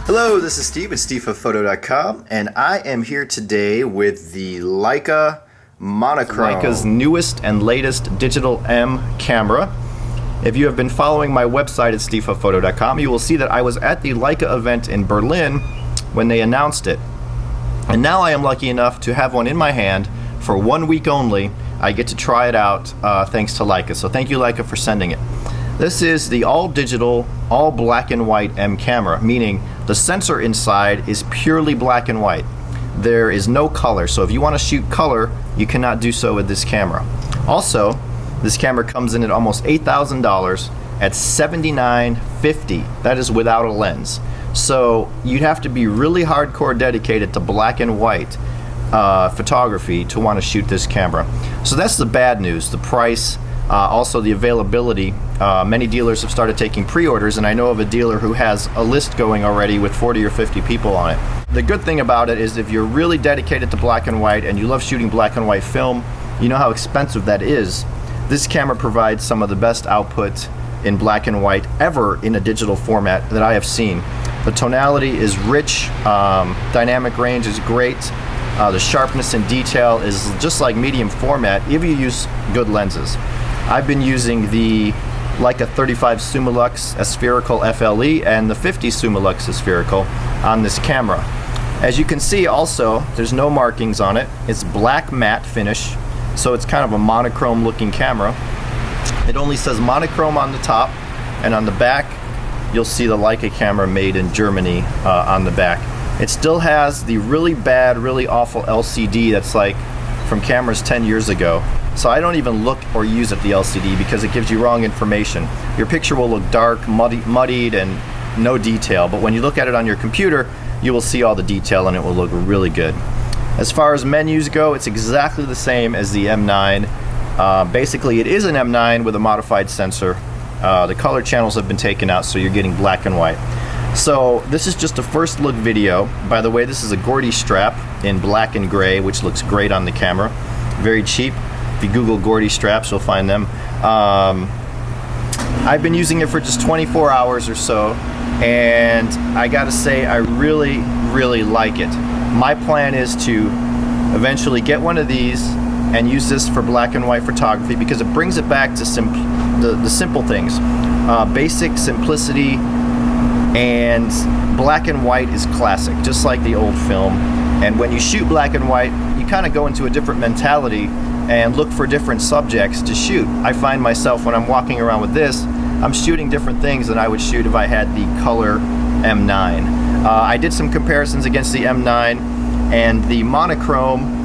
Hello, this is Steve at SteveofPhoto.com, and I am here today with the Leica Monochrom. Leica's newest and latest digital M camera. If you have been following my website at SteveofPhoto.com, you will see that I was at the Leica event in Berlin when they announced it. And now I am lucky enough to have one in my hand for 1 week only. I get to try it out thanks to Leica, so thank you Leica for sending it. This is the all-digital, all black and white M camera, meaning the sensor inside is purely black and white. There is no color, so if you want to shoot color, you cannot do so with this camera. Also, this camera comes in at almost $8,000 at $79.50. That is without a lens. So you'd have to be really hardcore dedicated to black and white photography to want to shoot this camera. So that's the bad news, the price. Also the availability. Many dealers have started taking pre-orders, and I know of a dealer who has a list going already with 40 or 50 people on it. The good thing about it is if you're really dedicated to black and white and you love shooting black and white film, you know how expensive that is. This camera provides some of the best output in black and white ever in a digital format that I have seen. The tonality is rich, dynamic range is great, the sharpness and detail is just like medium format if you use good lenses. I've been using the Leica 35 Summilux spherical FLE and the 50 Summilux spherical on this camera. As you can see also, there's no markings on it. It's black matte finish, so it's kind of a monochrome looking camera. It only says monochrome on the top, and on the back you'll see the Leica camera made in Germany on the back. It still has the really bad, really awful LCD that's like from cameras 10 years ago. So I don't even look or use at the LCD because it gives you wrong information. Your picture will look dark, muddied, and no detail, but when you look at it on your computer, you will see all the detail and it will look really good. As far as menus go, it's exactly the same as the M9. Basically, it is an M9 with a modified sensor. The color channels have been taken out, so you're getting black and white. So this is just a first look video. By the way, this is a Gordy strap in black and gray, which looks great on the camera. Very cheap. If you Google Gordy straps, you'll find them. I've been using it for just 24 hours or so, and I gotta say I really, really like it. My plan is to eventually get one of these and use this for black and white photography because it brings it back to the simple things. Basic simplicity, and black and white is classic, just like the old film. And when you shoot black and white, you kind of go into a different mentality and look for different subjects to shoot. I find myself when I'm walking around with this, I'm shooting different things than I would shoot if I had the color M9. I did some comparisons against the M9, and the monochrome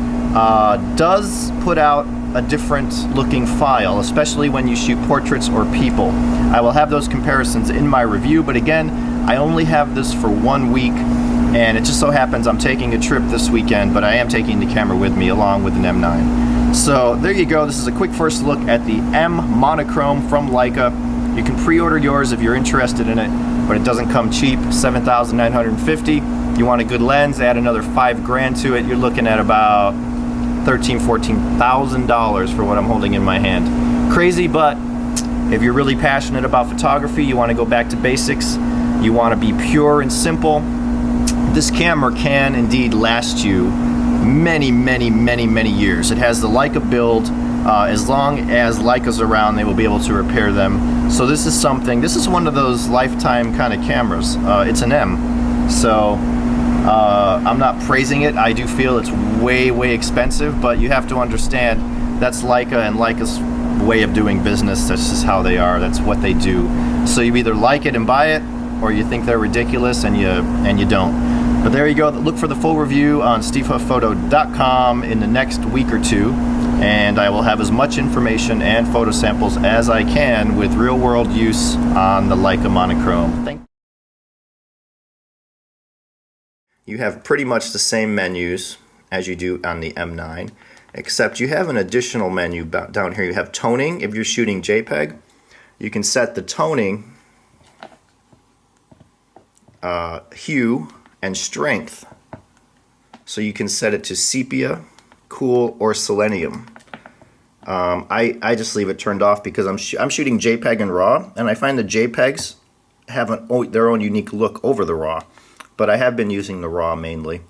does put out a different looking file, especially when you shoot portraits or people. I will have those comparisons in my review, but again, I only have this for 1 week, and it just so happens I'm taking a trip this weekend, but I am taking the camera with me along with an M9. So there you go. This is a quick first look at the M Monochrom from Leica. You can pre-order yours if you're interested in it, but it doesn't come cheap. $7,950. You want a good lens, add another $5,000 to it. You're looking at about $13,000, $14,000 for what I'm holding in my hand. Crazy, but if you're really passionate about photography, you want to go back to basics, you want to be pure and simple, this camera can indeed last you many, many, many, many years. It has the Leica build. As long as Leica's around, they will be able to repair them. So this is something, this is one of those lifetime kind of cameras. It's an M. So I'm not praising it. I do feel it's way, way expensive, but you have to understand that's Leica and Leica's way of doing business. That's just how they are. That's what they do. So you either like it and buy it, or you think they're ridiculous and you don't. But there you go. Look for the full review on SteveofPhoto.com in the next week or two, and I will have as much information and photo samples as I can with real-world use on the Leica Monochrom. You have pretty much the same menus as you do on the M9, except you have an additional menu down here. You have toning. If you're shooting JPEG, you can set the toning, hue, and strength. So you can set it to sepia, cool, or selenium. I just leave it turned off because I'm shooting JPEG and RAW, and I find the JPEGs have their own unique look over the RAW. but I have been using the RAW mainly.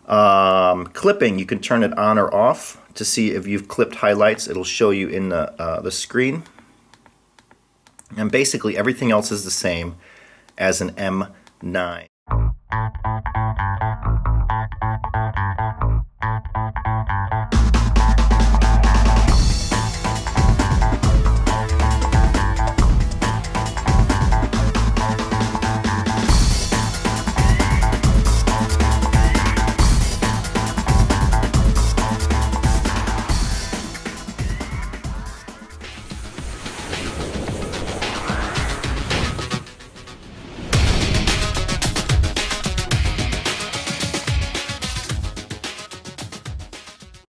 Clipping, you can turn it on or off to see if you've clipped highlights. It'll show you in the screen. And basically everything else is the same as an M9.